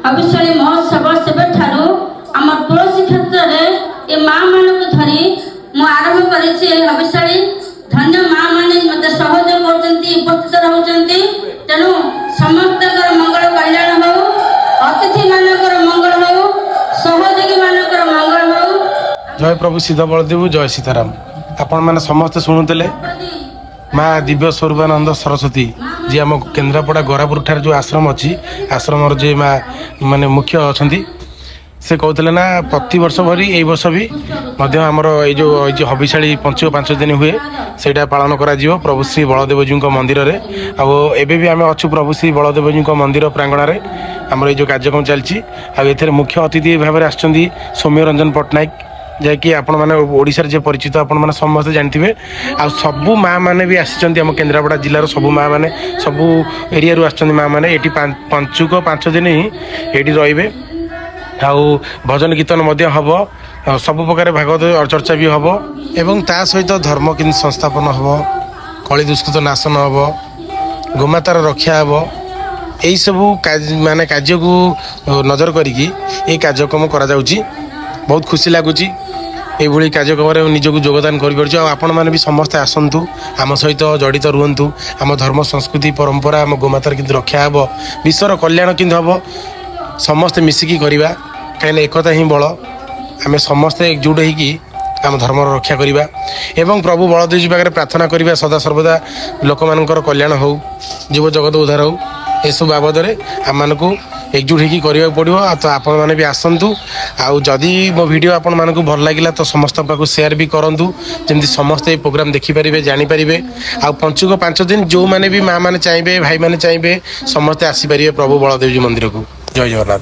हविष्याणी महोत्सव सेबठारू आम तुलसी क्षेत्र में ये माँ मान को धरी मु आरंभ करी हविष्याणी धन्य माँ मैंने मत सहयोग कर उपस्थित रहते तेणु समस्त मंगल कल्याण हो अतिथि मानकर मंगल हो सहयोगी मानकर मंगल हो। जय प्रभु सिद्ध बलदेव जय सीताराम। आपण मैंने समस्ते शुणुले माँ दिव्य स्वरूपानंद सरस्वती जी आम केन्द्रापड़ा गोरापुर ठार जो आश्रम अच्छी आश्रम जे माँ माने मुख्य अच्छा से कहते ना प्रति वर्ष भरी यही वर्ष भी आमर ये हविशाड़ी पंचुक 5 दिन हुए सेटा पालन करा प्रभु श्री बलदेवजी मंदिर रे एबे भी आम अच्छु प्रभु श्री बलदेवजी मंदिर प्रांगण में आमर ये कार्यक्रम चलती मुख्य अतिथि भाव में आसछंती सौम्य रंजन पट्टनायक जैकि आपण मैंने ओडिशा जे परिचित आपण मैंने समस्ते जानते आ सबू माँ मैंने भी आम केन्द्रापड़ा जिलार सबू माँ मैंने सबू एरिया रू आसछंती माँ मैंने ये पंचुक 5 दिन ही ये रे आउ भजन कीर्तन हम सब प्रकार भागवत चर्चा भी हम एवं ता सहित धर्म कि संस्थापन हम कली दुष्कृत नाशन हम गोमातार रक्षा हम यही सबू माने कार्य को नजर करिकी ये कार्यक्रम करा जाउची। बहुत खुशी लगुच ये कार्यक्रम निजक योगदान कर मैंने भी समस्ते आसतु आम सहित जड़ित रुहतु आम धर्म संस्कृति परंपरा आम गोमातार कि रक्षा हम विश्वर कल्याण कि हम समस्ते मिसिकी करवा कहीं एकता ही बल आम समस्ते एकजुट होम धर्म रक्षा करवा एवं प्रभु बलदेव जी पाखे प्रार्थना करवा सदा सर्वदा लोक मानकर कल्याण हो जीव जगत उद्धार हो यू बाबद आम मानक एकजुट होकर पड़ो तो आपण मैंने भी आसतु आदि मो वीडियो आपण मानक भल लगे तो समस्त पाक शेयर भी करूँ जमी समस्ते प्रोग्राम देखिपारे जानीपारे आ पंचुक 5 दिन जो मैंने भी माँ मैंने चाहिए भाई मैंने चाहिए समस्ते आसीपारे प्रभु बलदेव जी मंदिर को। जय जगन्नाथ।